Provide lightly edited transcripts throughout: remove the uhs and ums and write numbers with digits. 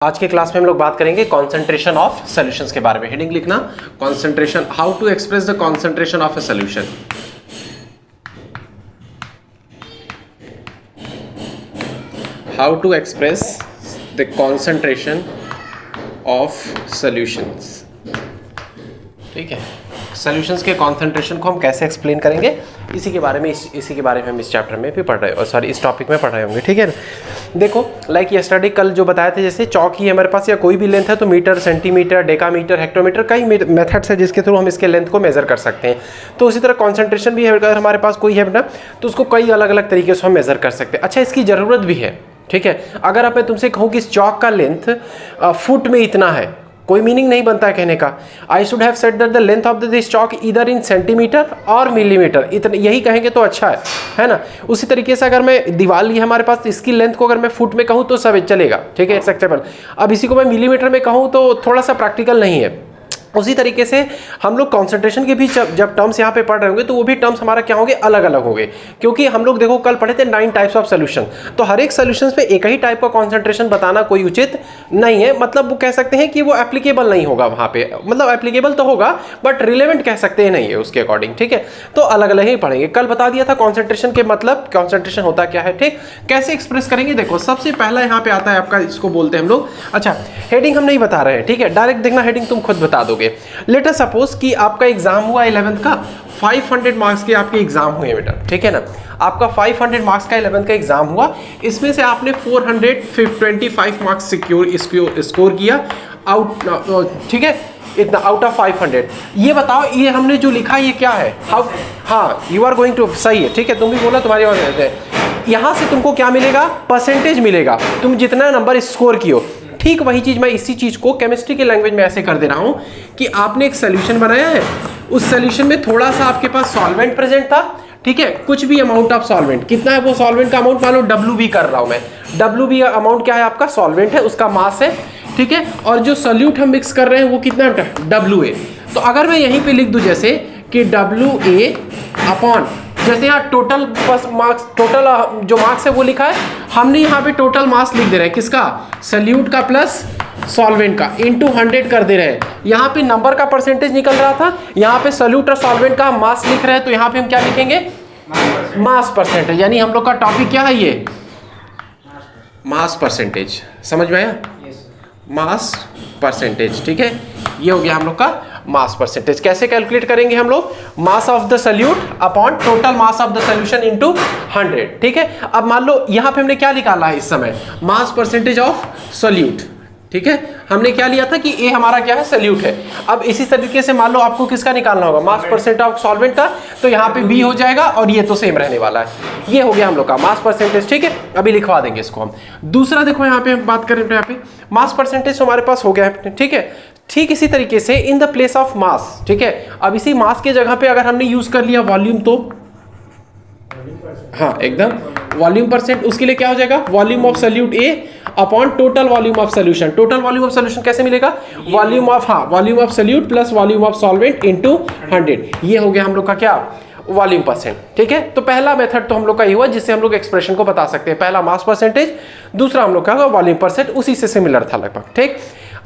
आज के क्लास में हम लोग बात करेंगे कॉन्सेंट्रेशन ऑफ सॉल्यूशंस के बारे में। हेडिंग लिखना concentration, how to express the concentration of a solution. How to express the concentration of solutions. ठीक है, सॉल्यूशंस के कॉन्सेंट्रेशन को हम कैसे एक्सप्लेन करेंगे, इसी के बारे में हम इस चैप्टर में भी पढ़ रहे हो, सॉरी इस टॉपिक में पढ़ रहे होंगे। ठीक है, देखो लाइक यस्टरडे कल जो बताया था, जैसे चौक ही हमारे पास या कोई भी लेंथ है तो मीटर, सेंटीमीटर, डेकामीटर, हेक्टोमीटर, कई मेथड्स है जिसके थ्रू हम इसके लेंथ को मेजर कर सकते हैं। तो उसी तरह कॉन्सेंट्रेशन भी है, अगर हमारे पास कोई है ना तो उसको कई अलग अलग तरीके से हम मेजर कर सकते हैं। अच्छा, इसकी ज़रूरत भी है। ठीक है, अगर आप मैं तुमसे कहूँ कि इस चौक का लेंथ फुट में इतना है, कोई मीनिंग नहीं बनता है कहने का। I should have said that the length of this chalk इधर इन सेंटीमीटर और मिलीमीटर, इतने यही कहेंगे तो अच्छा है ना। उसी तरीके से अगर मैं दीवार ली है हमारे पास, तो इसकी लेंथ को अगर मैं फुट में कहूँ तो सब चलेगा। ठीक है, एक्सेप्टेबल। अब इसी को मैं मिलीमीटर में कहूँ तो थोड़ा सा प्रैक्टिकल नहीं है। उसी तरीके से हम लोग कॉन्सेंट्रेशन के भी जब टर्म्स यहाँ पे पढ़ रहे होंगे तो वो भी टर्म्स हमारा क्या होंगे, अलग अलग होंगे। क्योंकि हम लोग देखो कल पढ़े थे 9 टाइप्स ऑफ सोल्यूशन, तो हर एक सोल्यूशन पे एक ही टाइप का कॉन्सेंट्रेशन बताना कोई उचित नहीं है। मतलब वो कह सकते हैं कि वो एप्लीकेबल नहीं होगा वहाँ पे, मतलब एप्लीकेबल तो होगा बट रिलेवेंट कह सकते हैं नहीं है उसके अकॉर्डिंग। ठीक है, तो अलग अलग ही पढ़ेंगे। कल बता दिया था कॉन्सेंट्रेशन के मतलब, कॉन्सेंट्रेशन होता क्या है। ठीक, कैसे एक्सप्रेस करेंगे, देखो सबसे पहला यहाँ पे आता है आपका, इसको बोलते हैं हम लोग। अच्छा, हेडिंग हम नहीं बता रहे हैं, ठीक है, डायरेक्ट देखना हेडिंग तुम खुद बता दोगे। लेट अस सपोज कि आपका एग्जाम हुआ 11th का, 500 मार्क्स के आपके एग्जाम हुए बेटा। ठीक है ना, आपका 500 मार्क्स का 11th का एग्जाम हुआ, इसमें से आपने 425 मार्क्स स्कोर किया आउट। ठीक है, इतना आउट ऑफ 500। ये बताओ, ये हमने जो लिखा ये क्या है, हाउ, हाँ यू आर गोइंग टू, सही है। ठीक है, तुम भी बोला, तुम्हारी बात है। यहाँ से तुमको क्या मिलेगा, परसेंटेज मिलेगा, तुम जितना नंबर स्कोर कियो। ठीक वही चीज मैं इसी चीज को केमिस्ट्री के लैंग्वेज में ऐसे कर दे रहा हूं कि आपने एक सोल्यूशन बनाया है, उस सोल्यूशन में थोड़ा सा आपके पास सॉल्वेंट प्रेजेंट था। ठीक है, कुछ भी अमाउंट ऑफ सॉल्वेंट, कितना है वो सॉल्वेंट का अमाउंट, मान लो WB कर रहा हूं मैं, WB अमाउंट क्या है आपका, सॉल्वेंट है, उसका मास है। ठीक है, और जो सोल्यूट हम मिक्स कर रहे हैं वो कितना है, WA। तो अगर मैं यहीं पे लिख दूं जैसे कि WA अपॉन, जैसे यहाँ टोटल मार्क्स, टोटल जो मार्क्स है वो लिखा है, हमने यहाँ पे टोटल मास लिख दे रहे हैं किसका, सल्यूट का प्लस सॉल्वेंट का, इंटू 100 कर दे रहे हैं। यहाँ पे नंबर का परसेंटेज निकल रहा था, यहाँ पे सल्यूट और सॉल्वेंट का मास लिख रहे हैं, तो यहाँ पे हम क्या लिखेंगे, मास परसेंटेज। यानी हम लोग का टॉपिक क्या है, ये मास परसेंटेज। समझ में आया, मास परसेंटेज। ठीक है, ये हो गया हम लोग का मास परसेंटेज। कैसे कैलकुलेट करेंगे हम लोग, mass of the solute upon total mass of the solution into 100। ठीक है, अब मान लो यहाँ पे हमने क्या निकाला है इस समय, मास परसेंटेज ऑफ सॉल्यूट। ठीक है, हमने क्या लिया था कि ए हमारा क्या है, सॉल्यूट है। अब इसी तरीके से मान लो आपको किसका निकालना होगा, मास परसेंट ऑफ सॉल्वेंट का, तो यहाँ पे बी हो जाएगा और ये तो सेम रहने वाला है। ये हो गया हम लोग का मास परसेंटेज। ठीक है, अभी लिखवा देंगे इसको हम। दूसरा देखो यहाँ पे हम बात करें, यहाँ पे मास परसेंटेज हमारे पास हो गया है। ठीक है, ठीक इसी तरीके से in the place of mass. ठीक है, अब इसी मास के जगह पे अगर हमने यूज कर लिया वॉल्यूम, तो हाँ एकदम वॉल्यूम परसेंट, उसके लिए क्या हो जाएगा, volume of solute A upon total volume of solution. Total volume of solution कैसे मिलेगा, वॉल्यूम ऑफ, हाँ volume of solute plus volume of solvent into 100। ये हो गया हम लोग का क्या, वॉल्यूम परसेंट। ठीक है, तो पहला मेथड तो हम लोग का ये हुआ जिससे हम लोग एक्सप्रेशन को बता सकते हैं। पहला मास परसेंटेज, दूसरा हम लोग का वॉल्यूम परसेंट, उसी से सिमिलर था लगभग। ठीक,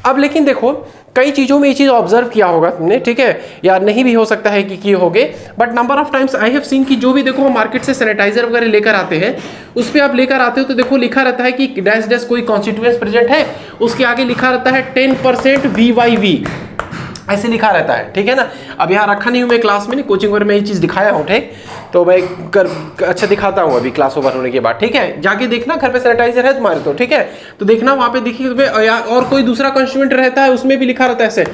अब लेकिन देखो कई चीज़ों में ये चीज़ ऑब्जर्व किया होगा तुमने। ठीक है, या नहीं भी हो सकता है कि किए होगे, but number of times I have seen कि जो भी देखो हम मार्केट से सैनिटाइजर वगैरह लेकर आते हैं, उस पर आप लेकर आते हो तो देखो लिखा रहता है कि डैश डैश कोई कॉन्स्टिट्यूएंट्स प्रेजेंट है, उसके आगे लिखा रहता है 10% VYV, ऐसे लिखा रहता है। ठीक है ना, अब यहाँ रखा नहीं हूँ मैं क्लास में, नहीं कोचिंग वगैरह में ये चीज़ दिखाया हूँ। ठीक, तो मैं अच्छा दिखाता हूँ अभी क्लास ओवर होने के बाद। ठीक है, जाके देखना घर पे सैनिटाइजर है तुम्हारे तो। ठीक है, तो देखना वहाँ पे देखिए, और कोई दूसरा कंस्टिट्यूएंट रहता है उसमें भी लिखा रहता है ऐसे,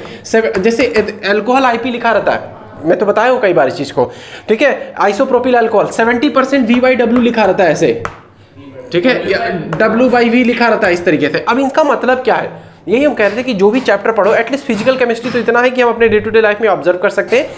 जैसे अल्कोहल IP लिखा रहता है, मैं तो बताया हूँ कई बार इस चीज़ को। ठीक है, आइसोप्रोपिल अल्कोहल 70% VYW लिखा रहता है ऐसे। ठीक है, WYV लिखा रहता है इस तरीके से। अब इनका मतलब क्या है, यही हम कह रहे थे कि जो भी चैप्टर पढ़ो, एटलीस्ट फिजिकल केमिस्ट्री तो इतना है कि हम अपने डे टू डे लाइफ में ऑब्जर्व कर सकते हैं,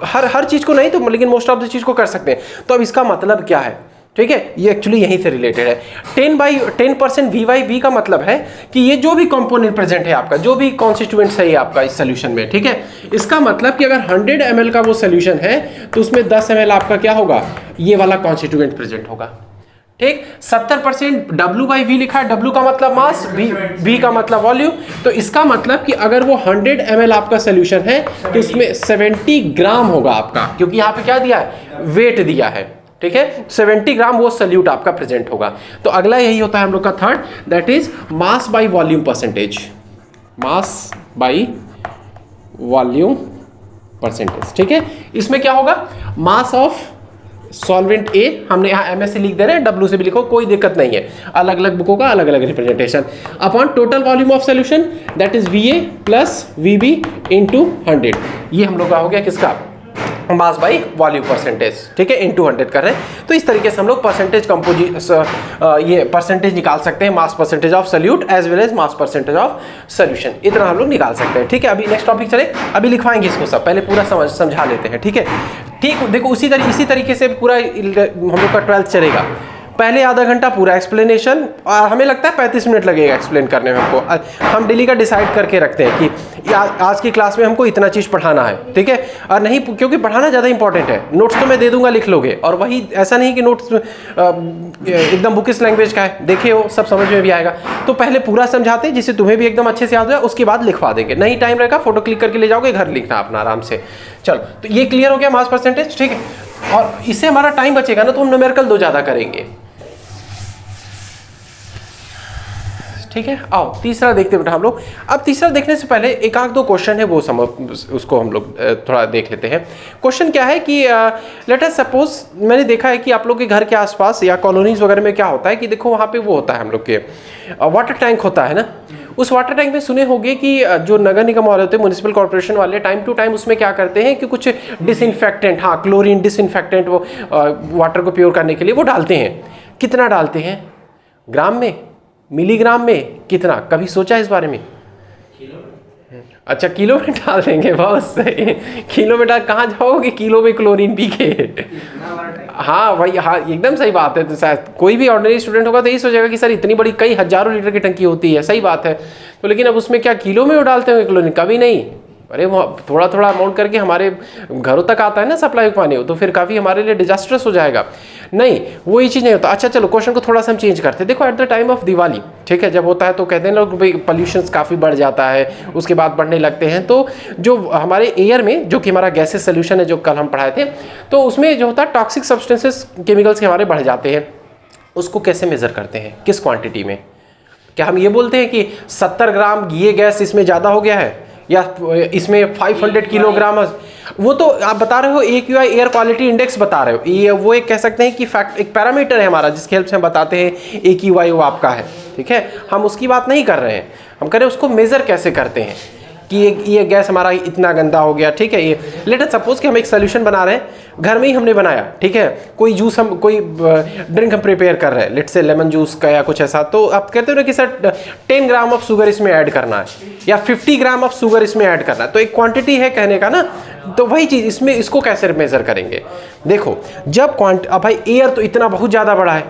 हर चीज़ को नहीं तो लेकिन मोस्ट ऑफ द चीज़ को कर सकते हैं। तो अब इसका मतलब क्या है, ठीक है, ये एक्चुअली यहीं से रिलेटेड है। 10% VYV का मतलब है कि ये जो भी कंपोनेंट प्रेजेंट है आपका, जो भी कॉन्स्टिट्यूएंट्स है ये आपका इस सोल्यूशन में। ठीक है, इसका मतलब कि अगर 100 ml का वो सोल्यूशन है तो उसमें 10 ml आपका क्या होगा, ये वाला कॉन्स्टिट्यूएंट प्रेजेंट होगा। ठीक। 70% W/V लिखा है, W का मतलब मास, V का मतलब वॉल्यूम। तो इसका मतलब कि अगर वो 100 ml आपका सोल्यूशन है तो उसमें 70 ग्राम होगा आपका, क्योंकि यहाँ पे क्या दिया है, वेट दिया है, ठीक है। 70 ग्राम वो सोल्यूट आपका प्रेजेंट होगा। तो अगला यही होता है हम लोग का third, that is mass by volume percentage, mass by volume percentage, ठीक है। इसमें क्या होगा, मास ऑफ सॉल्वेंट ए, हमने यहाँ MSC लिख दे रहे हैं, W से भी लिखो, कोई दिक्कत नहीं है, अलग अलग बुकों का अलग अलग representation, upon total volume of solution that is VA plus VB into 100। ये हम लोग का हो गया किसका, मास बाई वॉल्यूम परसेंटेज, ठीक है, इंटू 100 कर रहे हैं। तो इस तरीके से हम लोग परसेंटेज ये परसेंटेज निकाल सकते हैं, mass percentage of solute as well as mass percentage of solution, इतना हम लोग निकाल सकते हैं, ठीक है। अभी नेक्स्ट टॉपिक चले, अभी लिखवाएंगे इसको सब, पहले पूरा समझा लेते हैं, ठीक है। ठीक, देखो इसी तरीके से पूरा हम लोग का 12th चलेगा। पहले आधा घंटा पूरा एक्सप्लेनेशन, और हमें लगता है 35 मिनट लगेगा एक्सप्लेन करने में हमको। हम डेली का डिसाइड करके रखते हैं कि आज की क्लास में हमको इतना चीज़ पढ़ाना है, ठीक है। और नहीं, क्योंकि पढ़ाना ज़्यादा इंपॉर्टेंट है, नोट्स तो मैं दे दूंगा, लिख लोगे, और वही ऐसा नहीं कि नोट्स एकदम बुकिश लैंग्वेज का है, देखे हो सब समझ में भी आएगा। तो पहले पूरा समझाते हैं जिससे तुम्हें भी एकदम अच्छे से याद हो जाए, उसके बाद लिखवा देंगे। नहीं टाइम रहेगा, फोटो क्लिक करके ले जाओगे, घर लिखना अपना आराम से। चलो, तो ये क्लियर हो गया मास परसेंटेज, ठीक है। और इससे हमारा टाइम बचेगा ना, तो हम न्यूमेरिकल 2 ज़्यादा करेंगे, ठीक है। आओ तीसरा देखते बेटा हम लोग। अब तीसरा देखने से पहले एक आध दो क्वेश्चन है, वो उसको हम लोग थोड़ा देख लेते हैं। क्वेश्चन क्या है कि लेट अस सपोज, मैंने देखा है कि आप लोग के घर के आसपास या कॉलोनीज वगैरह में क्या होता है कि देखो वहाँ पे वो होता है हम लोग के वाटर टैंक होता है ना। उस वाटर टैंक में सुने होंगे कि जो नगर निगम वाले होते हैं, म्यूनिसिपल कॉर्पोरेशन वाले, टाइम टू टाइम उसमें क्या करते हैं कि कुछ डिसइंफेक्टेंट, हाँ क्लोरीन डिसइंफेक्टेंट, वो वाटर को प्योर करने के लिए वो डालते हैं। कितना डालते हैं, ग्राम में, मिलीग्राम में, कितना, कभी सोचा इस बारे में? अच्छा, किलो में डाल देंगे, बहुत सही। किलो में डाल, कहाँ जाओगे किलो में क्लोरीन पी के? हाँ भाई, हाँ एकदम सही बात है। तो शायद कोई भी ऑर्डिनरी स्टूडेंट होगा तो यही सोचेगा कि सर इतनी बड़ी कई हजारों लीटर की टंकी होती है, सही बात है। तो लेकिन अब उसमें क्या किलो में वो डालते होंगे क्लोरीन? कभी नहीं। अरे वो थोड़ा थोड़ा अमाउंट करके हमारे घरों तक आता है ना सप्लाई पानी हो, तो फिर काफ़ी हमारे लिए डिजास्टर्स हो जाएगा। नहीं, वो ये चीज़ नहीं होता। अच्छा चलो, क्वेश्चन को थोड़ा सा हम चेंज करते हैं। देखो at the time of Diwali, ठीक है, जब होता है तो कहते हैं लोग भाई पॉल्यूशन काफ़ी बढ़ जाता है, उसके बाद बढ़ने लगते हैं। तो जो हमारे एयर में, जो कि हमारा गैसेस सोल्यूशन है जो कल हम पढ़ाए थे, तो उसमें जो होता है टॉक्सिक सब्सटेंसेस, केमिकल्स के हमारे बढ़ जाते हैं। उसको कैसे मेज़र करते हैं, किस क्वान्टिटी में? क्या हम ये बोलते हैं कि 70 ग्राम ये गैस इसमें ज़्यादा हो गया है, या इसमें 500 किलोग्राम? वो तो आप बता रहे हो AQI, एयर क्वालिटी इंडेक्स बता रहे हो, ये वो एक कह सकते हैं कि फैक्ट, एक पैरामीटर है हमारा जिसके हेल्प से हम बताते हैं AQI वो आपका है, ठीक है। हम उसकी बात नहीं कर रहे हैं, हम कह रहे हैं उसको मेज़र कैसे करते हैं कि ये गैस हमारा इतना गंदा हो गया, ठीक है। ये लेट अस सपोज कि हम एक सोल्यूशन बना रहे हैं, घर में ही हमने बनाया, ठीक है। कोई जूस, हम कोई ड्रिंक हम प्रिपेयर कर रहे हैं, लेट से लेमन जूस का या कुछ ऐसा, तो आप कहते हो ना कि सर 10 ग्राम ऑफ शुगर इसमें ऐड करना है, या 50 ग्राम ऑफ शुगर इसमें ऐड करना है, तो एक क्वांटिटी है कहने का ना। तो वही चीज़ इसमें, इसको कैसे मेज़र करेंगे? देखो जब अब भाई एयर तो इतना बहुत ज़्यादा बड़ा है,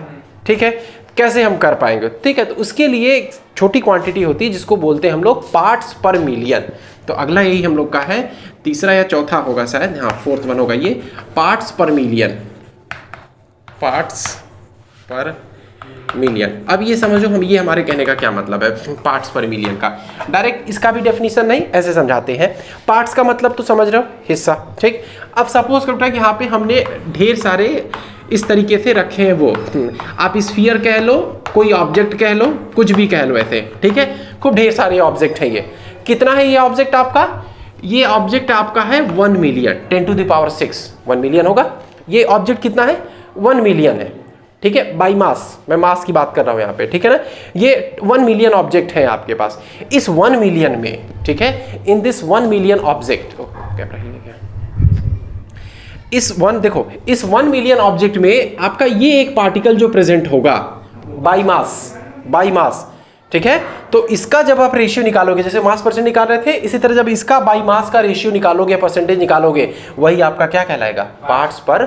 ठीक है, कैसे हम कर पाएंगे? ठीक है, तो उसके लिए एक छोटी क्वांटिटी होती है जिसको बोलते हैं हम लोग पार्ट्स पर मिलियन। तो अगला यही हम लोग का है, तीसरा या चौथा होगा शायद, हाँ 4th वन होगा ये, parts per million, parts per million. अब ये समझो हम, ये हमारे कहने का क्या मतलब है पार्ट्स पर मिलियन का। डायरेक्ट इसका भी डेफिनेशन नहीं, ऐसे समझाते हैं। पार्ट्स का मतलब तो समझ रहे हो, हिस्सा, ठीक। अब सपोज करता है कि यहाँ पे हमने ढेर सारे इस तरीके से रखे हैं, वो आप स्फीयर कह लो, कोई ऑब्जेक्ट कह लो, कुछ भी कह लो ऐसे, ठीक है। खूब ढेर सारे ऑब्जेक्ट हैं। ये कितना है ये ऑब्जेक्ट आपका? ये ऑब्जेक्ट आपका है 1 million, 10 to the power 6, 1 million होगा। ये ऑब्जेक्ट कितना है? 1 मिलियन है, ठीक है, बाई मास, मैं मास की बात कर रहा हूँ यहाँ पे, ठीक है ना। ये 1 मिलियन ऑब्जेक्ट है आपके पास। इस 1 मिलियन में, ठीक है, इन दिस 1 मिलियन ऑब्जेक्ट, देखो इस 1 मिलियन ऑब्जेक्ट में आपका ये एक पार्टिकल जो प्रेजेंट होगा बाई मास, ठीक है। तो इसका जब आप रेशियो निकालोगे, जैसे मास परसेंट निकाल रहे थे, इसी तरह जब इसका बाई मास का रेशियो निकालोगे, परसेंटेज निकालोगे, वही आपका क्या कहलाएगा? Parts per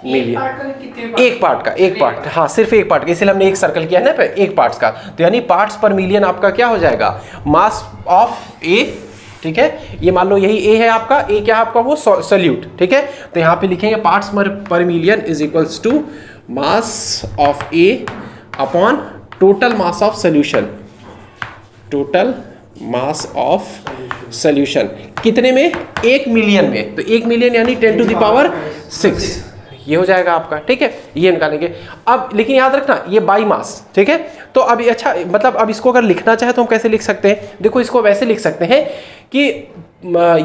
million. एक पार्ट, हाँ सिर्फ एक पार्ट का, इसलिए हमने एक सर्कल किया है ना पे, एक पार्ट्स का। तो यानी पार्ट्स पर मिलियन आपका क्या हो जाएगा? मास ऑफ ए, ठीक है। ये मान लो यही ए है आपका, ए क्या है आपका? वो सोल्यूट, ठीक है। तो यहाँ पे लिखेंगे parts per million is equals to mass of A upon total mass of solution, total mass of solution कितने में, 1 मिलियन में। तो 1 मिलियन यानी 10 टू द पावर 6, ये हो जाएगा आपका, ठीक है, ये निकालेंगे। अब लेकिन याद रखना ये बाई मास, ठीक है। तो अब अच्छा मतलब अब इसको अगर लिखना चाहे तो हम कैसे लिख सकते हैं, देखो इसको वैसे लिख सकते हैं कि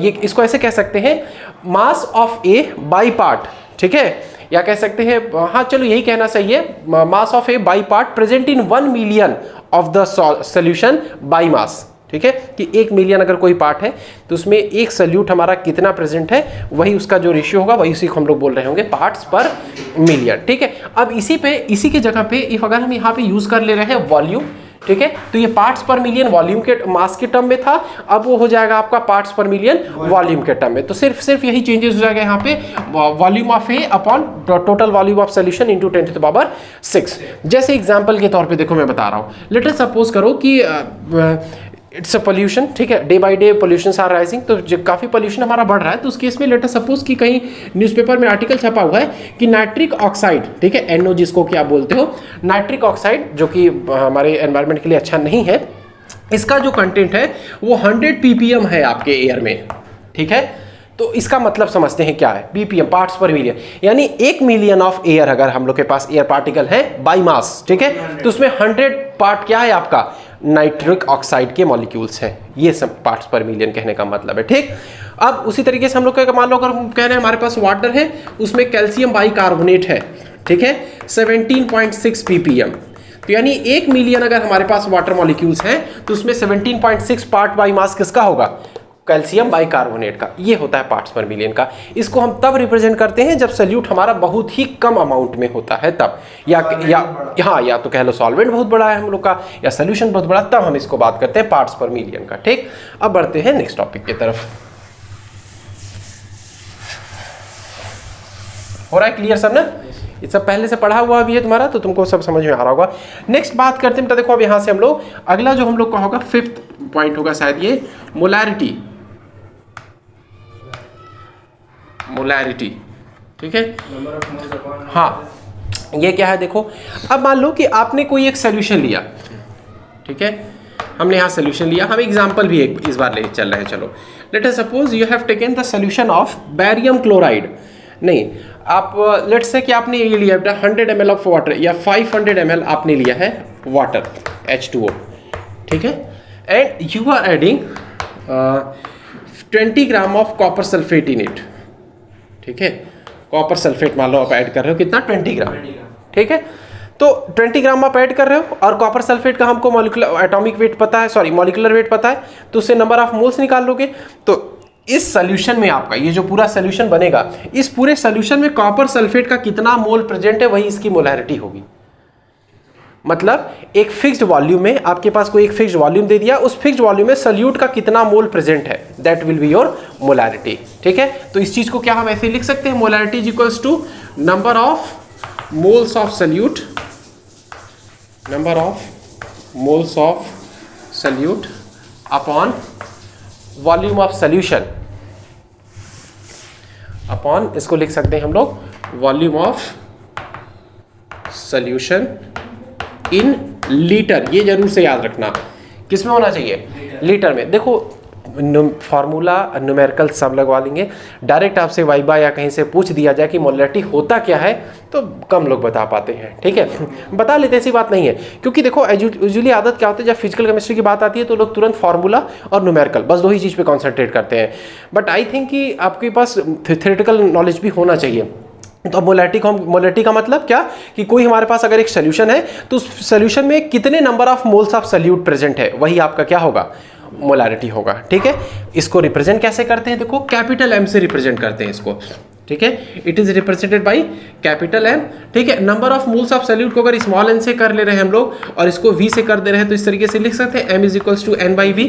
ये इसको ऐसे कह सकते हैं मास ऑफ ए बाई पार्ट, ठीक है, या कह सकते हैं, हाँ चलो यही कहना सही है, मास of A by part present in 1 million of the solution by mass, ठीक है, कि 1 मिलियन अगर कोई पार्ट है तो उसमें एक सल्यूट हमारा कितना प्रेजेंट है, वही उसका जो रेशियो होगा वही उसी को हम लोग बोल रहे होंगे पार्ट्स पर मिलियन, ठीक है। अब इसी के जगह पे इफ अगर हम यहाँ पे यूज कर ले रहे हैं वॉल्यूम, ठीक है, तो ये पार्ट्स पर मिलियन वॉल्यूम के मास के टर्म में था, अब वो हो जाएगा आपका पार्ट्स पर मिलियन वॉल्यूम के टर्म में। तो सिर्फ यही चेंजेस हो जाएगा यहाँ पे, volume of A upon total volume of solution into 10 to the power 6। जैसे एग्जांपल के तौर पे देखो मैं बता रहा हूँ, लेट अस सपोज करो कि इट्स अ पोल्यूशन, ठीक है, day by day pollution are rising, तो जो काफ़ी पोल्यूशन हमारा बढ़ रहा है, तो उस केस में लेट अस सपोज कि कहीं न्यूज़पेपर में आर्टिकल छपा हुआ है कि नाइट्रिक ऑक्साइड, ठीक है, NO जिसको क्या बोलते हो, नाइट्रिक ऑक्साइड जो कि हमारे एनवायरनमेंट के लिए अच्छा नहीं है, इसका जो कंटेंट है वो 100 ppm है आपके एयर में, ठीक है। तो इसका मतलब समझते हैं क्या है, ppm पार्ट्स पर मिलियन, यानी 1 मिलियन ऑफ एयर अगर हम लोग के पास एयर पार्टिकल है बाई मास, ठीक है, तो उसमें 100 पार्ट क्या है आपका, नाइट्रिक ऑक्साइड के मॉलिक्यूल्स हैं, ये सब पार्ट्स पर मिलियन कहने का मतलब है, ठीक। अब उसी तरीके से हम लोग मान लो अगर हम कह रहे हैं हमारे पास वाटर है, उसमें कैल्शियम बाइकार्बोनेट है, ठीक है, 17.6 ppm, तो यानी 1 मिलियन अगर हमारे पास वाटर मॉलिक्यूल्स हैं तो उसमें 17.6 पार्ट बाई मास किसका होगा, कैल्शियम बाइकार्बोनेट का, ये होता है पार्ट्स पर मिलियन का। इसको हम तब रिप्रेजेंट करते हैं जब सल्यूट हमारा बहुत ही कम अमाउंट में होता है तब, या तो कह लो सॉल्वेंट बहुत बड़ा है हम लोग का, या सोल्यूशन बहुत बड़ा, तब हम इसको बात करते हैं पार्ट्स पर मिलियन का, ठीक। अब बढ़ते हैं नेक्स्ट टॉपिक की तरफ। हो रहा है क्लियर सब ना, ये सब पहले से पढ़ा हुआ भी है तुम्हारा, तो तुमको सब समझ में आ रहा होगा। नेक्स्ट बात करते हैं, तो देखो अब यहाँ से हम लोग अगला जो हम लोग का होगा 5th पॉइंट होगा शायद ये मोलैरिटी, मोलैरिटी, ठीक है, हाँ ये क्या है देखो। अब मान लो कि आपने कोई एक सोल्यूशन लिया, ठीक है, हमने यहाँ सोल्यूशन लिया, हम एग्जांपल भी एक इस बार ले चल रहे हैं, चलो let us suppose you have taken the solution of barium chloride, नहीं आप लेट्स से कि आपने ये लिया 100 ml ऑफ वाटर या 500 ml आपने लिया है वाटर H2O, ठीक है, and you are adding 20 gram of copper sulphate in it, ठीक है, कॉपर सल्फेट मान लो आप ऐड कर रहे हो कितना, 20 ग्राम, ठीक है। तो 20 ग्राम आप ऐड कर रहे हो और कॉपर सल्फेट का हमको मॉलिक्यूलर एटॉमिक वेट पता है, सॉरी मॉलिक्यूलर वेट पता है, तो उससे नंबर ऑफ मोल्स निकाल लोगे। तो इस सॉल्यूशन में आपका ये जो पूरा सॉल्यूशन बनेगा, इस पूरे सॉल्यूशन में कॉपर सल्फेट का कितना मोल प्रेजेंट है वही इसकी मोलैरिटी होगी। मतलब एक फिक्स्ड वॉल्यूम में आपके पास कोई एक फिक्स्ड वॉल्यूम दे दिया, उस फिक्स्ड वॉल्यूम में सॉल्यूट का कितना मोल प्रेजेंट है, that will be your molarity, ठीक है। तो इस चीज को क्या हम ऐसे लिख सकते हैं, molarity is equals to number of moles of solute, number of moles of solute upon volume of solution, upon इसको लिख सकते हैं हम लोग volume of solution in litre. ये जरूर से याद रखना, किस में होना चाहिए, लीटर में। देखो फार्मूला न्यूमेरिकल सब लगवा लेंगे, डायरेक्ट आपसे वाइबा या कहीं से पूछ दिया जाए कि मोलैरिटी होता क्या है तो कम लोग बता पाते हैं, ठीक है। बता लेते ऐसी बात नहीं है, क्योंकि देखो यूजुअली आदत क्या होती है, जब फिजिकल केमिस्ट्री की बात आती है तो लोग तुरंत फार्मूला और न्यूमेरिकल बस दो ही चीज़ पे कॉन्सेंट्रेट करते हैं। बट आई थिंक कि आपके पास थ्योरेटिकल नॉलेज भी होना चाहिए। तो अब मोलैरिटी का मतलब क्या कि कोई हमारे पास अगर एक सोल्यूशन है तो उस सोल्यूशन में कितने number of moles of solute present है वही आपका क्या होगा, मोलैरिटी होगा, ठीक है। इसको रिप्रेजेंट कैसे करते हैं, देखो कैपिटल M से रिप्रेजेंट करते हैं इसको, ठीक है। It is represented by capital M, ठीक है। Number of moles of solute को अगर स्मॉल n से कर ले रहे हैं हम लोग और इसको V से कर दे रहे हैं तो इस तरीके से लिख सकते हैं M is equals to N/V,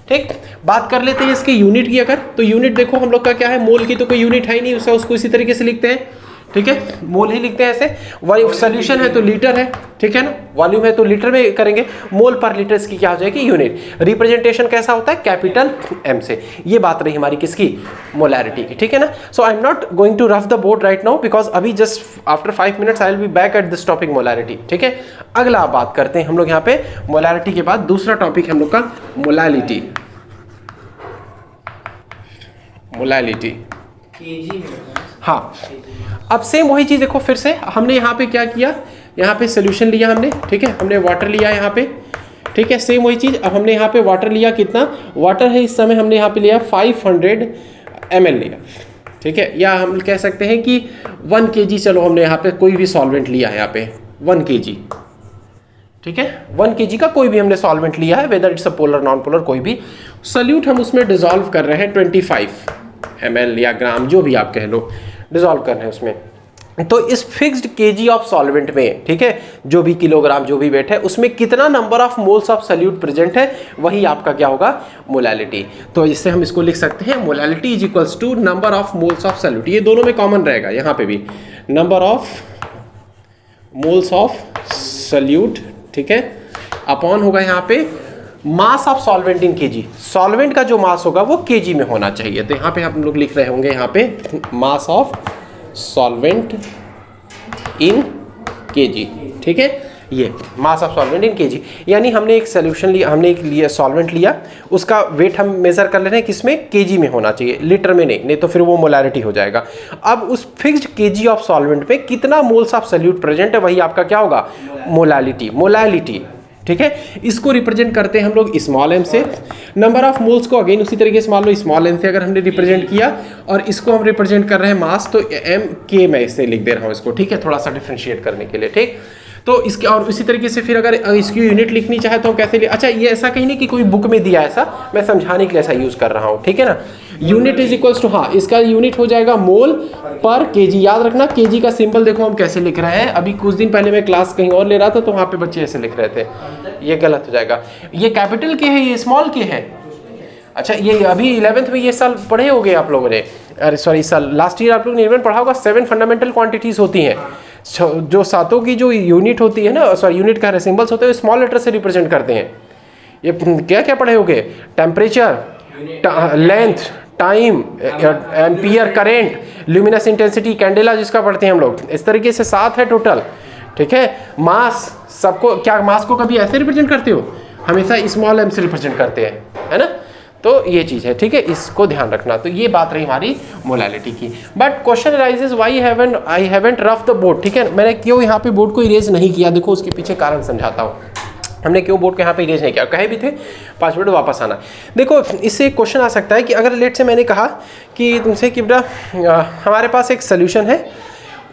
ठीक। बात कर लेते हैं इसके यूनिट की, अगर तो यूनिट देखो हम लोग का क्या है, मोल की तो कोई यूनिट है ही नहीं, उसको इसी तरीके से लिखते हैं, ठीक है, मोल ही लिखते हैं ऐसे। वही सोल्यूशन है तो लीटर है, ठीक है ना, वॉल्यूम है तो लीटर में करेंगे, मोल पर लीटर इसकी क्या हो जाएगी, यूनिट। रिप्रेजेंटेशन कैसा होता है, कैपिटल एम से। ये बात रही हमारी किसकी, मोलैरिटी की, ठीक है ना। So I am not going to rough the board right now because अभी just after 5 minutes I will be back at this topic molarity, ठीक है। अगला बात करते हैं हम लोग यहाँ पे मोलैरिटी के बाद दूसरा टॉपिक हम लोग का मोलैलिटी। मोलैलिटी, हाँ, अब सेम वही चीज देखो फिर से हमने यहाँ पे क्या किया, यहाँ पे सोल्यूशन लिया हमने, ठीक है, हमने वाटर लिया यहाँ पे, ठीक है, सेम वही चीज। अब हमने यहाँ पे वाटर लिया, कितना वाटर है इस समय, हमने यहाँ पे लिया 500 ml लिया, ठीक है, या हम कह सकते हैं कि 1 kg, चलो हमने यहाँ पे कोई भी सॉल्वेंट लिया है यहाँ पे 1 kg, ठीक है, 1 kg का कोई भी हमने सॉल्वेंट लिया है, whether it's a polar non polar कोई भी सोल्यूट, हम उसमें डिजोल्व कर रहे हैं 25 ml या ग्राम, जो भी आप कह लो, डिजोल्व कर रहे हैं उसमें। तो इस फिक्स्ड केजी ऑफ सॉल्वेंट में, ठीक है, जो भी किलोग्राम जो भी वेट है, उसमें कितना number of moles of solute present है, वही आपका क्या होगा, मोलैलिटी। तो इससे हम इसको लिख सकते हैं molality is equals to number of moles of solute. ये दोनों में कॉमन रहेगा, यहाँ पे भी number of moles of solute, ठीक है, अपॉन होगा यहाँ पे mass of solvent in kg. Solvent का जो मास होगा वो केजी में होना चाहिए। तो यहाँ पे हम लोग लिख रहे होंगे यहाँ पे mass of solvent in KG, ठीक है, ये मास ऑफ सॉल्वेंट इन केजी, यानी हमने एक सोल्यूशन लिया, हमने एक लिया सॉल्वेंट लिया, उसका वेट हम मेजर कर ले रहे हैं किसमें, केजी में होना चाहिए, लीटर में नहीं तो फिर वो मोलैरिटी हो जाएगा। अब उस फिक्स्ड केजी ऑफ सॉल्वेंट में कितना मोल्स ऑफ सोल्यूट प्रेजेंट है, वही आपका क्या होगा, मोलैलिटी। मोलैलिटी, ठीक है, इसको रिप्रेजेंट करते हैं हम लोग स्मॉल एम से। नंबर ऑफ मोल्स को अगेन उसी तरीके से मान लो स्मॉल एम से अगर हमने रिप्रेजेंट किया, और इसको हम रिप्रेजेंट कर रहे हैं मास, तो एम के मैं इससे लिख दे रहा हूँ इसको, ठीक है, थोड़ा सा डिफ्रेंशिएट करने के लिए, ठीक। तो इसके और इसी तरीके से फिर अगर इसकी यूनिट लिखनी चाहे तो हम कैसे अच्छा, ये ऐसा कहीं नहीं कि कोई बुक में दिया, ऐसा मैं समझाने के लिए ऐसा यूज कर रहा हूँ, ठीक है ना। यूनिट इज इक्वल्स टू, हाँ, इसका यूनिट हो जाएगा मोल पर केजी। याद रखना केजी का सिंबल देखो हम कैसे लिख रहे हैं। अभी कुछ दिन पहले मैं क्लास कहीं और ले रहा था तो वहाँ पे बच्चे ऐसे लिख रहे थे, ये गलत हो जाएगा। ये कैपिटल के है, ये स्मॉल के है। अच्छा, ये अभी 11th में ये साल पढ़े होंगे आप लोगों ने, अरे सॉरी इस साल, लास्ट ईयर आप लोगों ने इवन पढ़ा होगा। 7 फंडामेंटल क्वांटिटीज होती हैं, जो सातों की जो यूनिट होती है ना, सॉरी यूनिट का सिंबल्स होते हैं स्मॉल लेटर से रिप्रेजेंट करते हैं। ये क्या क्या पढ़े होंगे, temperature, length, time, ampere current, luminous intensity, candela जिसका पढ़ते हैं हम लोग, इस तरीके से 7 है टोटल, ठीक है। मास, सबको क्या मास को कभी ऐसे रिप्रेजेंट करते हो, हमेशा स्मॉल एम से रिप्रेजेंट करते हैं, है ना। तो ये चीज़ है, ठीक है, इसको ध्यान रखना। तो ये बात रही हमारी मोलैलिटी की। But question rises why I haven't rough the board, ठीक है, मैंने क्यों यहाँ पे बोर्ड को इरेज नहीं किया, देखो उसके पीछे कारण समझाता हूँ। हमने क्यों बोर्ड को यहाँ पे इरेज नहीं किया, कहे भी थे 5 मिनट वापस आना। देखो इससे एक क्वेश्चन आ सकता है कि अगर लेट से मैंने कहा कि तुमसे कि बेटा हमारे पास एक सोल्यूशन है,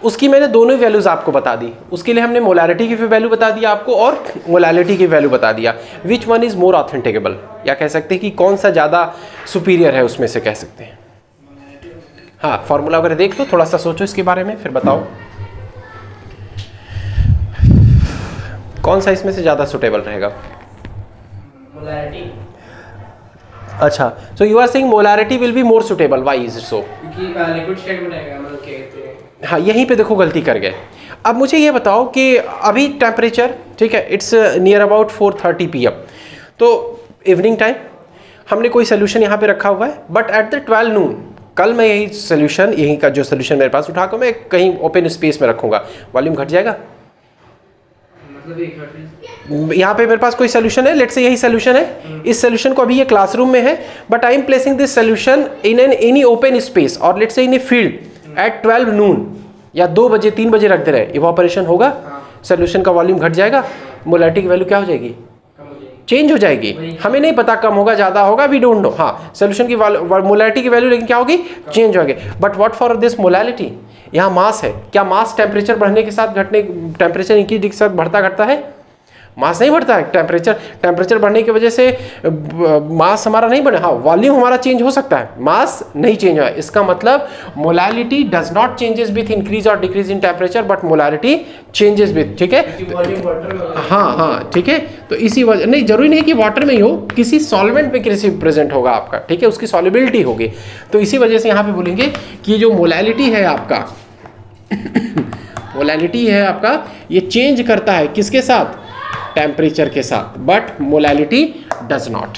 उसकी मैंने दोनों वैल्यूज आपको बता दी, उसके लिए हमने मोलैरिटी की वैल्यू बता दिया आपको और मोलैलिटी की वैल्यू बता दिया। विच वन इज मोर ऑथेंटिकेबल, या कह सकते हैं कि कौन सा ज़्यादा सुपीरियर है, उसमें से कह सकते हैं। हाँ, फॉर्मूला वगैरह देख लो, थोड़ा सा सोचो इसके बारे में, फिर बताओ कौन सा इसमें से ज़्यादा सुटेबल रहेगा। मोलैरिटी। अच्छा, so you are saying molarity will be more suitable, why is it so? क्योंकि लिक्विड स्टेट में रहेगा, मतलब कहते हैं। हाँ, यहीं पे देखो गलती कर गए। अब मुझे ये बताओ कि अभी टेम्परेचर, ठीक है, इट्स नियर अबाउट 4:30 PM, तो इवनिंग टाइम हमने कोई सोल्यूशन यहाँ पे रखा हुआ है, बट एट द 12 noon कल मैं यही सोल्यूशन, यहीं का जो सोल्यूशन मेरे पास उठा कर मैं कहीं ओपन स्पेस में रखूँगा, वॉल्यूम घट जाएगा। यहाँ पे मेरे पास कोई सोल्यूशन है, लेट्स से यही सोल्यूशन है, इस सोल्यूशन को अभी ये क्लासरूम में है, but I am placing this solution in any open space और let's say in a field at 12 noon या 2 बजे 3 बजे रख दे रहे हैं, इवापोरेशन होगा, सोल्यूशन का वॉल्यूम घट जाएगा, मोलैरिटी की वैल्यू क्या हो जाएगी, चेंज हो जाएगी। हमें नहीं पता कम होगा ज़्यादा होगा, वी डोंट नो। हाँ, सोल्यूशन की मोलैरिटी की वैल्यू लेकिन क्या होगी, चेंज होगी। But what for this molality, यहाँ मास है, क्या मास टेम्परेचर बढ़ने के साथ घटने, टेम्परेचर इंक्रीज के साथ बढ़ता घटता है? मास नहीं बढ़ता है, टेम्परेचर बढ़ने की वजह से मास हमारा नहीं बढ़े, हाँ वॉल्यूम हमारा चेंज हो सकता है, मास नहीं चेंज हुआ है। इसका मतलब molality does not changes with increase और decrease in temperature, but molality changes with, ठीक है। हाँ हाँ, ठीक है, तो इसी वजह, नहीं जरूरी नहीं कि वाटर में ही हो, किसी सॉल्वेंट में किसी प्रेजेंट होगा आपका, ठीक है, उसकी सॉल्युबिलिटी होगी। तो इसी वजह से यहाँ पे बोलेंगे कि जो मोलैलिटी है आपका, मोलैलिटी है आपका, ये चेंज करता है किसके साथ, टेम्परेचर के साथ, बट मोलैलिटी डज नॉट।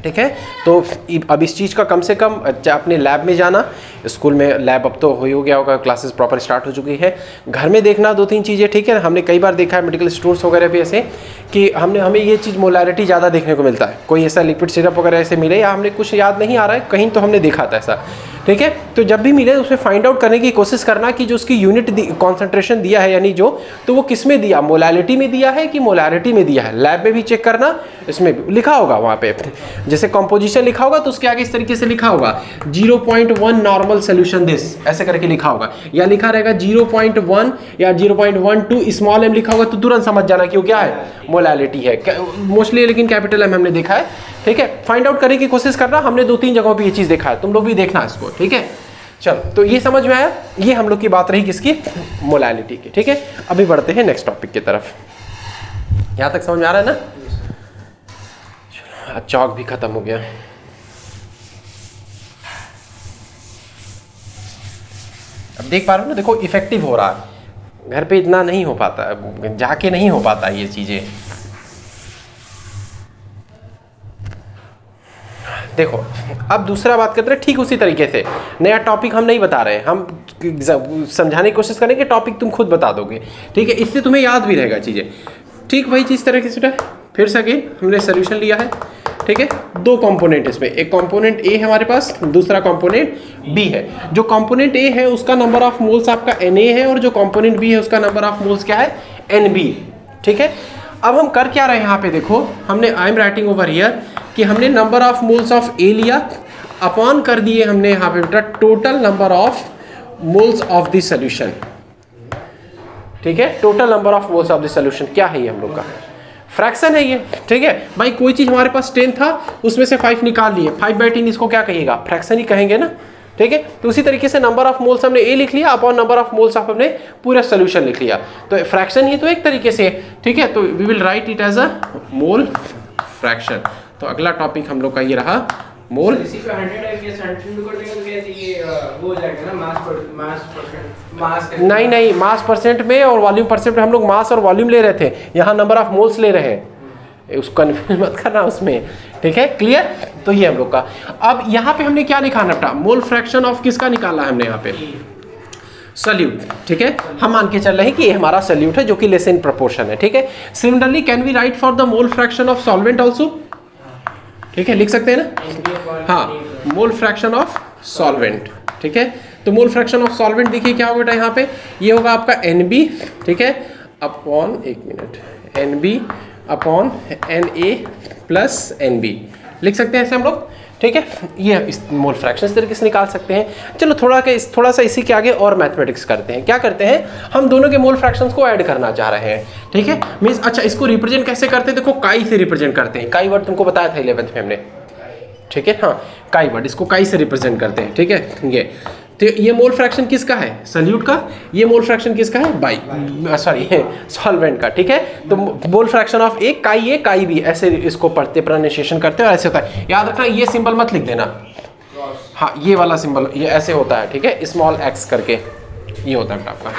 ठीक है, तो अब इस चीज़ का कम से कम अपने लैब में जाना, स्कूल में लैब अब तो हो गया होगा, क्लासेस प्रॉपर स्टार्ट हो चुकी है, घर में देखना 2-3 चीज़ें। ठीक है, हमने कई बार देखा है मेडिकल स्टोर्स वगैरह भी ऐसे कि हमें ये चीज़ मोलैलिटी ज़्यादा देखने को मिलता है, कोई ऐसा लिक्विड सिरप वगैरह ऐसे मिले या हमने कुछ याद नहीं आ रहा है, कहीं तो हमने देखा था ऐसा। ठीक है, तो जब भी मिले उसमें फाइंड आउट करने की कोशिश करना कि जो उसकी यूनिट कॉन्सेंट्रेशन दिया है, यानी जो, तो वो किस में दिया, मोलैलिटी में दिया है कि मोलैरिटी में दिया है। लैब में भी चेक करना, इसमें भी लिखा होगा वहाँ पे, जैसे कॉम्पोजिशन लिखा होगा तो उसके आगे इस तरीके से लिखा होगा 0.1 नॉर्मल सोल्यूशन दिस, ऐसे करके लिखा होगा, या लिखा रहेगा 0.1 या 0.12 स्मॉल एम लिखा होगा, तो तुरंत समझ जाना कि वो क्या है, मोलैलिटी है मोस्टली, लेकिन कैपिटल एम हमने देखा है। ठीक है, फाइंड आउट करने की कोशिश करना, हमने 2-3 जगहों पे ये चीज़ देखा है, तुम लोग भी देखना इसको। ठीक है, चलो, तो ये समझ में आया, ये हम लोग की बात रही किसकी, मोलैलिटी की। ठीक है, अभी बढ़ते हैं नेक्स्ट टॉपिक की तरफ। यहाँ तक समझ में आ रहा है ना? चलो, चौक भी खत्म हो गया। अब देख पा रहे हो ना, देखो इफेक्टिव हो रहा है, घर पे इतना नहीं हो पाता, जाके नहीं हो पाता ये चीज़ें। देखो, अब दूसरा बात करते हैं, ठीक उसी तरीके से नया टॉपिक हम नहीं बता रहे हैं, हम समझाने की कोशिश करें कि टॉपिक तुम खुद बता दोगे। ठीक है, इससे तुम्हें याद भी रहेगा चीज़ें। ठीक वही चीज़ तरह से फिर से अगेन हमने सोल्यूशन लिया है। ठीक है, 2 कंपोनेंट इसमें, एक कंपोनेंट ए है हमारे पास, दूसरा कंपोनेंट बी है। जो कंपोनेंट ए है उसका नंबर ऑफ मोल्स आपका Na है, और जो कंपोनेंट बी है उसका नंबर ऑफ मोल्स क्या है, Nb। ठीक है, अब हम कर क्या रहे हैं यहाँ पे, देखो हमने, I am writing over here कि हमने नंबर ऑफ मोल्स ऑफ ए लिया, अपॉन कर दिए हमने यहाँ पे बेटा total number of moles of the solution. ठीक है, total number of moles of the solution क्या है, ये हम लोग का फ्रैक्शन है ये। ठीक है भाई, कोई चीज़ हमारे पास 10 था, उसमें से 5 निकाल लिए, 5/10 इसको क्या कहिएगा, फ्रैक्शन ही कहेंगे ना। ठीक है, तो उसी तरीके से नंबर ऑफ मोल्स हमने ए लिख लिया, upon number of moles of हमने पूरा सोल्यूशन लिख लिया, तो फ्रैक्शन ही तो एक तरीके से। ठीक है, तो we will write it as a mole fraction. तो अगला टॉपिक हम लोग का ये रहा, मोल। इसी पे 100 है कि 100 कर देंगे तो कैसे ये वो हो जाएगा ना, मास नहीं, मास परसेंट में और वॉल्यूम परसेंट में हम लोग मास और वॉल्यूम ले रहे थे, यहाँ नंबर ऑफ मोल्स ले रहे हैं, उसको कन्फ्यूज मत करना उसमें। ठीक है, क्लियर? तो ये हम लोग का। अब यहाँ पे हमने क्या निकालना था, मोल फ्रैक्शन ऑफ किसका निकाला हमने यहाँ पे, सॉल्यूट। ठीक है, हम मान के चल रहे हैं कि ये हमारा सॉल्यूट है जो कि लेस इन प्रोपोर्शन है। ठीक है, similarly can we write for the mole fraction of solvent also. ठीक है, लिख सकते हैं ना, हाँ, मोल फ्रैक्शन ऑफ सॉल्वेंट। ठीक है, तो मोल फ्रैक्शन ऑफ सॉल्वेंट देखिए क्या होगा बेटा, यहाँ पे ये होगा आपका Nb, ठीक है, अपॉन, एक minute, Nb upon Na plus Nb, लिख सकते हैं ऐसे हम लोग। ठीक है, ये इस मोल फ्रैक्शन इस तरीके से निकाल सकते हैं। चलो थोड़ा सा इसी के आगे और मैथमेटिक्स करते हैं। क्या करते हैं, हम दोनों के मोल फ्रैक्शंस को ऐड करना चाह रहे हैं। ठीक है, मीन्स अच्छा, इसको रिप्रेजेंट कैसे करते हैं, देखो काई से रिप्रेजेंट करते हैं। काई वर्ड तुमको बताया था 11th में हमने। ठीक है, हाँ, काई वर्ड, इसको काई से रिप्रेजेंट करते हैं। ठीक है, ये तो ये मोल फ्रैक्शन किसका है, सॉल्यूट का। ये मोल फ्रैक्शन किसका है, बाई, सॉरी, सॉल्वेंट का। ठीक है, तो मोल फ्रैक्शन ऑफ ए काई बी, ऐसे इसको पढ़ते, प्रोनाउंसिएशन करते हैं और ऐसे होता है। याद रखना, ये सिंबल मत लिख देना, हाँ, ये वाला सिंबल, ये ऐसे होता है। ठीक है, स्मॉल x करके ये होता है आपका।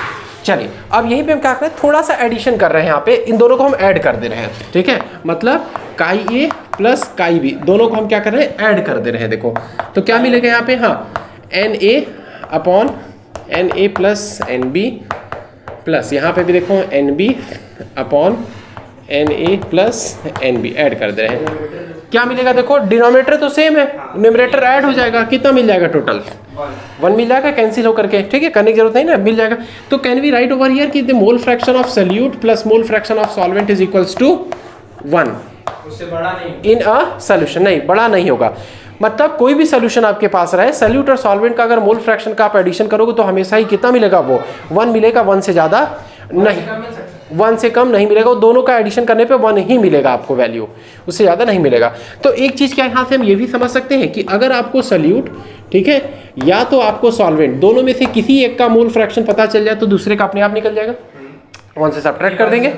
चलिए, अब यहीं पे हम क्या कर रहे हैं, थोड़ा सा एडिशन कर रहे हैं यहाँ पे, इन दोनों को हम ऐड कर दे रहे हैं। ठीक है, मतलब काई ए प्लस काई बी, दोनों को हम क्या कर रहे हैं, ऐड कर दे रहे हैं। देखो तो क्या मिलेगा यहाँ पे, हाँ, Na upon Na plus Nb plus, यहाँ पे भी देखो Nb upon Na plus Nb, add कर दे रहे हैं। क्या मिलेगा, देखो डिनोमिनेटर तो सेम है, न्यूमरेटर ऐड हो जाएगा, कितना मिल जाएगा, टोटल 1 मिल जाएगा, कैंसिल होकर के। ठीक है, करने की जरूरत नहीं ना, मिल जाएगा। तो can we write over here कि the mole fraction of solute plus mole fraction of solvent is equals to 1, उससे बड़ा नहीं, इन अ सॉल्यूशन, नहीं बड़ा नहीं होगा। मतलब कोई भी सोल्यूशन आपके पास रहे, सॉल्यूट और सॉल्वेंट का अगर मोल फ्रैक्शन का आप एडिशन करोगे तो हमेशा ही कितना मिलेगा, वो 1 मिलेगा, 1 से ज़्यादा नहीं, 1 से कम नहीं मिलेगा। दोनों का एडिशन करने पे 1 ही मिलेगा आपको वैल्यू, उससे ज़्यादा नहीं मिलेगा। तो एक चीज़ क्या यहाँ से हम ये भी समझ सकते हैं कि अगर आपको सॉल्यूट, ठीक है, या तो आपको सॉल्वेंट, दोनों में से किसी एक का मोल फ्रैक्शन पता चल जाए तो दूसरे का अपने आप निकल जाएगा, 1 से सब्ट्रैक्ट कर देंगे।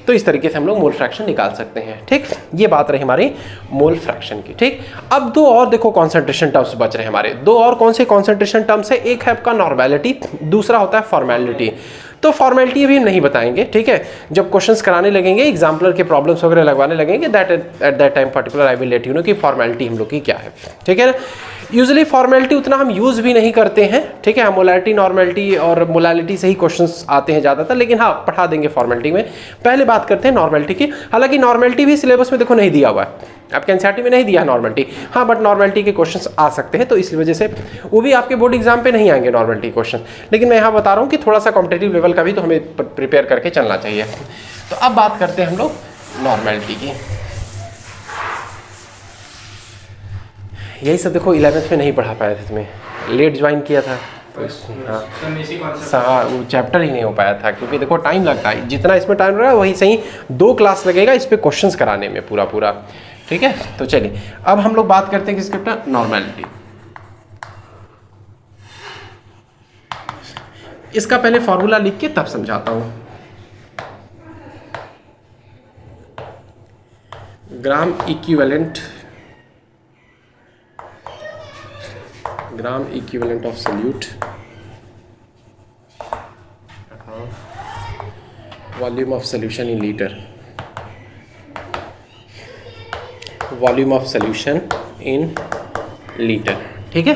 तो इस तरीके से हम लोग मोल फ्रैक्शन निकाल सकते हैं। ठीक, ये बात रही हमारी मोल फ्रैक्शन की। ठीक, अब दो और देखो कॉन्सेंट्रेशन टर्म्स बच रहे हैं हमारे। दो और कौन से कॉन्सेंट्रेशन टर्म्स है? एक है आपका नॉर्मेलिटी, दूसरा होता है फॉर्मेलिटी। तो फॉर्मेलिटी भी हम नहीं बताएंगे, ठीक है, जब क्वेश्चंस कराने लगेंगे, एग्जाम्पलर के प्रॉब्लम्स वगैरह लगवाने लगेंगे, that at that time particular I will let you know कि फॉर्मेलिटी हम लोग की क्या है। ठीक है ना, यूजुअली फॉर्मेलिटी उतना हम यूज़ भी नहीं करते हैं। ठीक है, मोलैलिटी, नॉर्मेलिटी और मोलैलिटी से ही क्वेश्चंस आते हैं ज़्यादातर, लेकिन हाँ पढ़ा देंगे फॉर्मेलिटी में। पहले बात करते हैं नॉर्मेलिटी की। हालांकि नॉर्मेलिटी भी सिलेबस में देखो नहीं दिया हुआ है, आपके एनसीईआरटी में नहीं दिया है नॉर्मेलिटी, हाँ, बट नॉर्मेलिटी के क्वेश्चंस आ सकते हैं, तो इस वजह से वो भी आपके बोर्ड एग्जाम पे नहीं आएंगे नॉर्मेलिटी क्वेश्चन। लेकिन मैं यहाँ बता रहा हूँ कि थोड़ा सा कॉम्पिटेटिव लेवल का भी तो हमें प्रिपेयर करके चलना चाहिए। तो अब बात करते हैं हम लोग नॉर्मेलिटी की। यही सब देखो 11th में नहीं पढ़ा पाए थे, तुम्हें लेट ज्वाइन किया था तो हाँ वो चैप्टर ही नहीं हो पाया था, क्योंकि देखो टाइम लगता है, जितना इसमें टाइम लगा वही सही 2 क्लास लगेगा इस पे क्वेश्चंस कराने में पूरा। ठीक है, तो चलिए अब हम लोग बात करते हैं किसके ऊपर? नॉर्मेलिटी। इसका पहले फॉर्मूला लिख के तब समझाता हूं। Gram equivalent of solute volume of solution in litre, volume of solution in litre. ठीक है,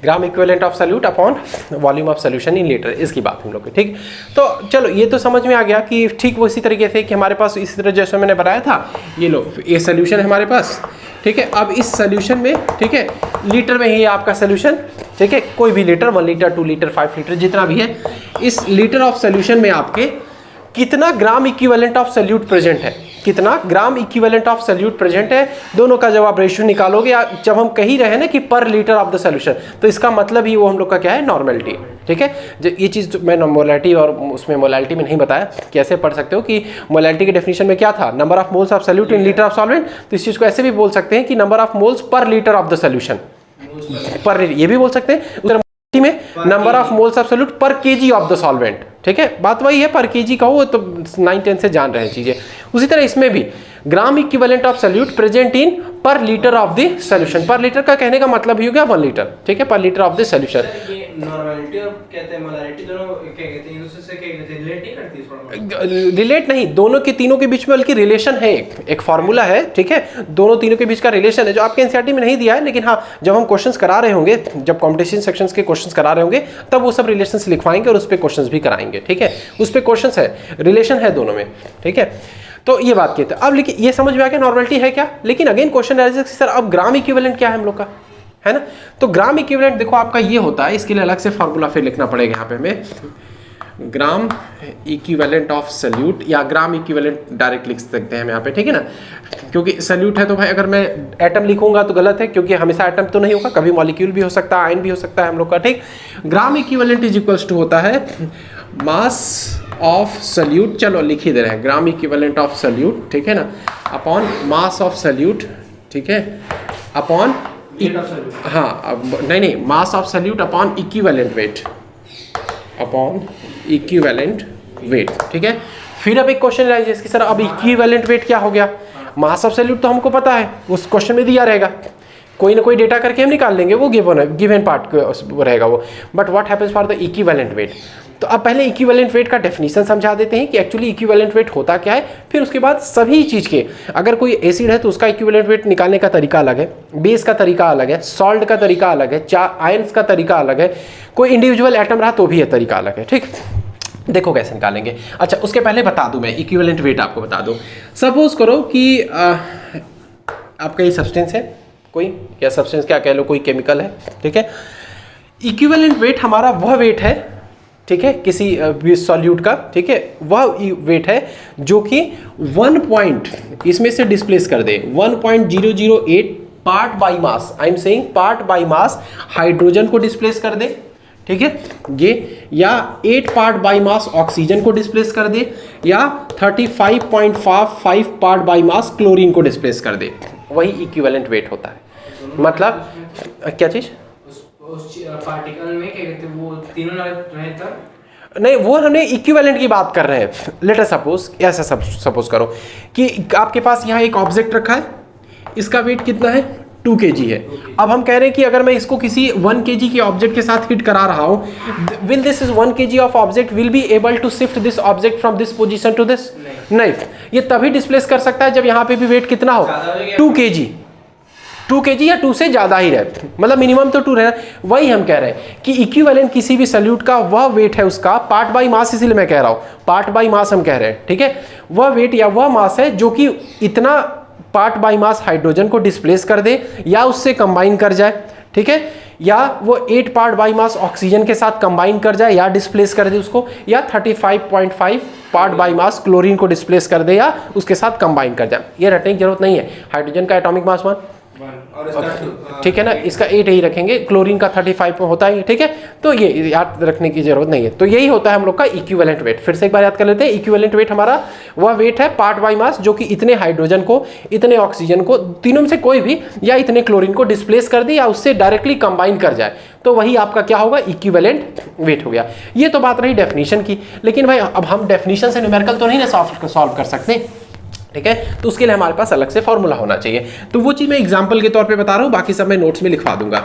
gram equivalent of solute upon volume of solution in litre, इसकी बात हम लोग की। ठीक, तो चलो ये तो समझ में आ गया कि ठीक वो इसी तरीके से कि हमारे पास इसी तरह जैसे मैंने बताया था, ये लो ये सॉल्यूशन है हमारे पास। ठीक है, अब इस सॉल्यूशन में, ठीक है, लीटर में ही आपका सॉल्यूशन, ठीक है, कोई भी लीटर, 1 लीटर 2 लीटर 5 लीटर जितना भी है, इस लीटर ऑफ सॉल्यूशन में आपके कितना gram equivalent of solute present है, कितना gram equivalent of solute present है, दोनों का जब आप रेशियो निकालोगे, या जब हम कह ही रहे हैं ना कि पर लीटर ऑफ द सॉल्यूशन, तो इसका मतलब ही वो हम लोग का क्या है? नॉर्मेलिटी। ठीक है, ये चीज़ मैं मोलैलिटी और उसमें मोलैलिटी में नहीं बताया, कैसे पढ़ सकते हो कि मोलैलिटी के डेफिनेशन में क्या था? Number of moles of solute in litre of solvent. तो इस चीज़ को ऐसे भी बोल सकते हैं कि number of moles per litre of the solution, पर ये भी बोल सकते हैं में number of moles of solute पर केजी ऑफ द सॉल्वेंट। ठीक है, बात वही है, पर केजी का हो तो 9-10 से जान रहे हैं चीजें। उसी तरह इसमें भी gram equivalent of solute present in पर लीटर ऑफ द सॉल्यूशन। पर लीटर का कहने का मतलब ही हो गया 1 लीटर। ठीक है, पर litre of the solution. Normality और कहते हैं मोलैलिटी, दोनों क्या कहते हैं, एक दूसरे से क्या कहते हैं, रिलेट नहीं करती थोड़ा? रिलेट नहीं, दोनों के तीनों के बीच में बल्कि रिलेशन है, एक फार्मूला है। ठीक है, दोनों तीनों के बीच का रिलेशन है, जो आपके एनसीईआरटी में नहीं दिया है, लेकिन हाँ जब हम क्वेश्चंस करा रहे होंगे, जब कॉम्पिटिशन सेक्शंस के क्वेश्चंस करा रहे होंगे, तब वो सब रिलेशंस लिखवाएंगे और उस पर क्वेश्चंस भी कराएंगे। ठीक है, उस पर क्वेश्चंस है, रिलेशन है दोनों में। ठीक है, तो ये बात कहते हैं। अब लेकिन ये समझ में आ गया नॉर्मेलिटी है क्या, लेकिन अगेन क्वेश्चन राइजेस कि सर अब ग्राम इक्विवेलेंट क्या है हम लोग का, है ना? तो ग्राम इक्विवेलेंट देखो आपका ये होता है, इसके लिए अलग से फार्मूला फिर लिखना पड़ेगा यहाँ पे हमें। ग्राम इक्विवेलेंट ऑफ सॉल्यूट, या ग्राम इक्विवेलेंट डायरेक्ट लिख सकते हैं हम यहाँ पे, ठीक है ना, क्योंकि सॉल्यूट है तो भाई अगर मैं एटम लिखूंगा तो गलत है, क्योंकि हमेशा एटम तो नहीं होगा, कभी मॉलिक्यूल भी हो सकता है, आयन भी हो सकता है हम लोग का। ठीक, gram equivalent is equals to होता है मास ऑफ सॉल्यूट, चलो लिख ही दे रहे हैं, ग्राम इक्विवेलेंट ऑफ सॉल्यूट, ठीक है ना, अपॉन मास ऑफ सॉल्यूट, ठीक है, अपॉन हाँ नहीं mass of solute upon equivalent weight, upon equivalent weight. ठीक है, फिर अब एक क्वेश्चन राइजेस कि सर अब इक्विवेलेंट वेट क्या हो गया? मास ऑफ सॉल्यूट तो हमको पता है, उस क्वेश्चन में दिया रहेगा, कोई ना कोई डेटा करके हम निकाल लेंगे, वो गिवन पार्ट रहेगा वो। But what happens for the equivalent weight? तो अब पहले इक्विवेलेंट वेट का डेफिनेशन समझा देते हैं कि एक्चुअली इक्विवेलेंट वेट होता क्या है, फिर उसके बाद सभी चीज़ के, अगर कोई एसिड है तो उसका इक्विवेलेंट वेट निकालने का तरीका अलग है, बेस का तरीका अलग है, सॉल्ट का तरीका अलग है, आयंस का तरीका अलग है, कोई इंडिविजुअल एटम रहा तो भी है तरीका अलग है। ठीक, देखो कैसे निकालेंगे। अच्छा, उसके पहले बता दूं मैं इक्विवेलेंट वेट आपको बता दूं। सपोज करो कि आपका ये सब्सटेंस है कोई, या सब्सटेंस क्या कह लो, कोई केमिकल है। ठीक है, इक्विवेलेंट वेट हमारा वह वेट है, ठीक है, किसी सॉल्यूट का, ठीक है, वह वेट है जो कि 1 पॉइंट इसमें से डिस्प्लेस कर दे, 1.008 part by mass, I am saying part by mass hydrogen को डिस्प्लेस कर दे, ठीक है ये, या 8 पार्ट बाई मास ऑक्सीजन को डिस्प्लेस कर दे, या 35.5 पार्ट बाई मास क्लोरीन को डिस्प्लेस कर दे, वही इक्विवेलेंट वेट होता है। मतलब क्या चीज? उस पार्टिकल में क्या कहते हैं, वो तीनों रहे तब नहीं, वो हमने इक्विवेलेंट की बात कर रहे हैं। लेट अस सपोज, ऐसा सपोज करो कि आपके पास यहाँ एक ऑब्जेक्ट रखा है, इसका वेट कितना है 2 kg है। अब हम कह रहे हैं कि अगर मैं इसको किसी 1 kg के ऑब्जेक्ट के साथ हिट करा रहा हूँ, will this is 1 kg of object will be able to shift this object from this position to this? नहीं, ये तभी डिस्प्लेस कर सकता है जब यहाँ पे भी वेट कितना हो 2 kg, 2 kg या 2 से ज़्यादा ही रहे, मतलब मिनिमम तो 2 रहना। वही हम कह रहे हैं कि इक्विवेलेंट किसी भी सल्यूट का वह वेट है उसका पार्ट बाई मास, इसीलिए मैं कह रहा हूँ पार्ट बाई मास हम कह रहे हैं, ठीक है। वह वेट या वह मास है जो कि इतना पार्ट बाई मास हाइड्रोजन को डिस्प्लेस कर दे या उससे कंबाइन कर जाए, ठीक है, या वो 8 पार्ट बाई मास ऑक्सीजन के साथ कंबाइन कर जाए या डिस्प्लेस कर दे उसको, या 35.5 पार्ट बाई मास क्लोरीन को डिस्प्लेस कर दे या उसके साथ कंबाइन कर जाए। ये रटने की जरूरत नहीं है। हाइड्रोजन का एटॉमिक मास 1 और इसका ठीक है ना, इसका 8 ही रखेंगे, क्लोरीन का 35 में होता है, ठीक है। तो ये याद रखने की जरूरत नहीं है। तो यही होता है हम लोग का इक्विवेलेंट वेट। फिर से एक बार याद कर लेते हैं, इक्विवेलेंट वेट हमारा वह वेट है पार्ट बाई मास जो कि इतने हाइड्रोजन को, इतने ऑक्सीजन को, तीनों में से कोई भी, या इतने क्लोरीन को डिस्प्लेस कर दे या उससे डायरेक्टली कंबाइन कर जाए, तो वही आपका क्या होगा इक्विवेलेंट वेट हो गया। ये तो बात रही डेफिनेशन की, लेकिन भाई अब हम डेफिनेशन से न्यूमेरिकल तो नहीं ना सॉल्व कर सकते, ठीक है। तो उसके लिए हमारे पास अलग से फॉर्मूला होना चाहिए। तो वो चीज़ मैं एग्जांपल के तौर पे बता रहा हूँ, बाकी सब मैं नोट्स में लिखवा दूंगा।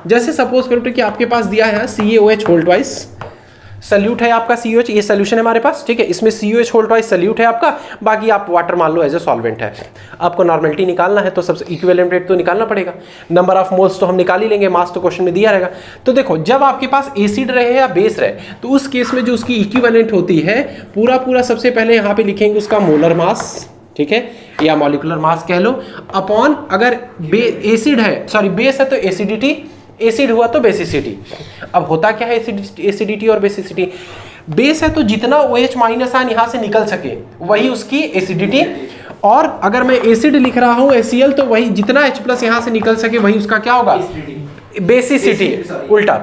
जैसे सपोज करो कि आपके पास दिया है CaOH होल ट्वाइस सल्यूट है आपका CaOH, ये सोल्यूशन है हमारे पास, ठीक है। इसमें CaOH होल ट्वाइस सल्यूट है आपका, बाकी आप वाटर मान लो एज ए सॉल्वेंट है। आपको नॉर्मेलिटी निकालना है तो सबसे इक्विवेलेंट रेट तो निकालना पड़ेगा, नंबर ऑफ मोल्स तो हम निकाल ही लेंगे, मास तो क्वेश्चन में दिया रहेगा। तो देखो जब आपके पास एसिड रहे या बेस रहे, तो उस केस में जो उसकी इक्विवेलेंट होती है पूरा सबसे पहले यहाँ पे लिखेंगे उसका मोलर मास, ठीक है, या मॉलिक्यूलर मास कह लो, अपॉन अगर एसिड है, सॉरी बेस है तो एसिडिटी, एसिड हुआ तो बेसिसिटी। अब होता क्या है एसिडिटी और बेसिसिटी? बेस है तो जितना OH माइनस आयन यहाँ से निकल सके वही उसकी एसिडिटी, और अगर मैं एसिड लिख रहा हूँ HCl तो वही जितना H प्लस यहाँ से निकल सके वही उसका क्या होगा बेसिसिटी, उल्टा।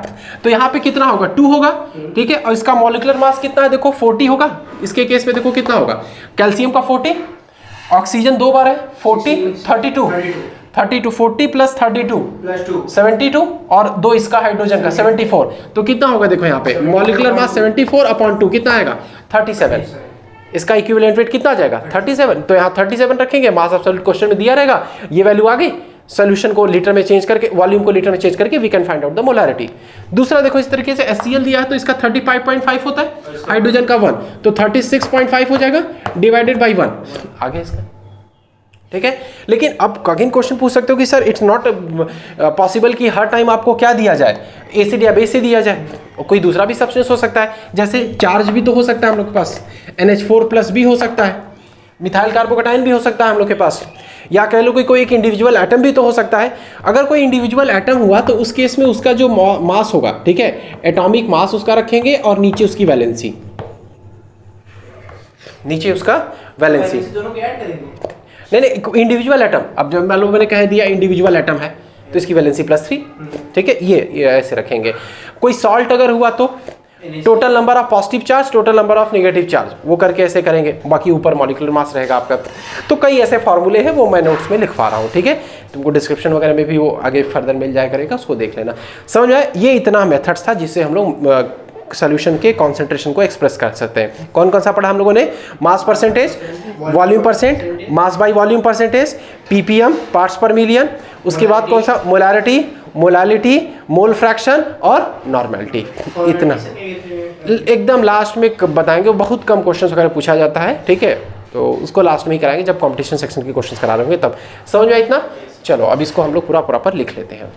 तो यहाँ पे कितना होगा 2 होगा, ठीक है। और इसका मॉलिक्यूलर मास कितना है देखो 40 होगा, इसके केस में देखो कितना होगा, कैल्शियम का 40, ऑक्सीजन 2 बार है 40, 32 40 प्लस 32 72, और 2 इसका हाइड्रोजन का 74। तो कितना होगा देखो यहाँ पे मॉलिक्यूलर मास 74 अपॉन 2 कितना आएगा 37। इसका इक्विवेलेंट वेट कितना आ जाएगा 37। तो यहाँ 37 रखेंगे, मास ऑफ सॉलिड क्वेश्चन में दिया रहेगा, ये वैल्यू आ गई। सोल्यूशन को लीटर में चेंज करके, वॉल्यूम को लीटर में चेंज करके we can find out the molarity. दूसरा देखो इस तरीके से HCl दिया है तो इसका 35.5 होता है, हाइड्रोजन का 1 तो 36.5 हो जाएगा डिवाइडेड बाई 1 आगे इसका, ठीक है। लेकिन अब अगेन क्वेश्चन पूछ सकते हो कि सर इट्स नॉट पॉसिबल कि हर टाइम आपको क्या दिया जाए, एसिड या बेस से दिया जाए, और कोई दूसरा भी सब्सटेंस हो सकता है, जैसे चार्ज भी तो हो सकता है हम लोग के पास, NH4+ भी हो सकता है, मिथाइल कार्बोकैटायन भी हो सकता है हम लोग के पास, या कह लो कि कोई एक इंडिविजुअल एटम भी तो हो सकता है। अगर कोई इंडिविजुअल एटम हुआ तो उस केस में उसका जो मास होगा, ठीक है, एटॉमिक मास उसका रखेंगे और नीचे उसकी वैलेंसी, नीचे उसका वैलेंसी दोनों को ऐड करेंगे। नहीं इंडिविजुअल एटम, अब जब मान लो मैंने कह दिया इंडिविजुअल एटम है तो इसकी वैलेंसी +3, ठीक है, ये ऐसे रखेंगे। कोई सॉल्ट अगर हुआ तो total number of positive charge, total number of negative charge, वो करके ऐसे करेंगे, बाकी ऊपर मॉलिक्यूलर मास रहेगा आपका। तो कई ऐसे फॉर्मूले हैं, वो मैं नोट्स में लिखवा रहा हूँ, ठीक है। तुमको डिस्क्रिप्शन वगैरह में भी वो आगे फर्दर मिल जाया करेगा, उसको देख लेना। समझ आया? ये इतना मेथड्स था जिससे हम लोग सोल्यूशन के कॉन्सेंट्रेशन को एक्सप्रेस कर सकते हैं। कौन कौन सा पढ़ा हम लोगों ने? Mass percentage, volume percent, mass by volume percentage, ppm parts per million, उसके बाद कौन सा मोलारिटी, मोलालिटी, मोल फ्रैक्शन और नॉर्मेलिटी। इतना एकदम लास्ट में बताएंगे, बहुत कम क्वेश्चन वगैरह पूछा जाता है, ठीक है, तो उसको लास्ट में ही कराएंगे जब कंपटीशन सेक्शन के क्वेश्चन करा लेंगे तब। समझ में इतना? चलो अब इसको हम लोग पूरा प्रॉपर लिख लेते हैं।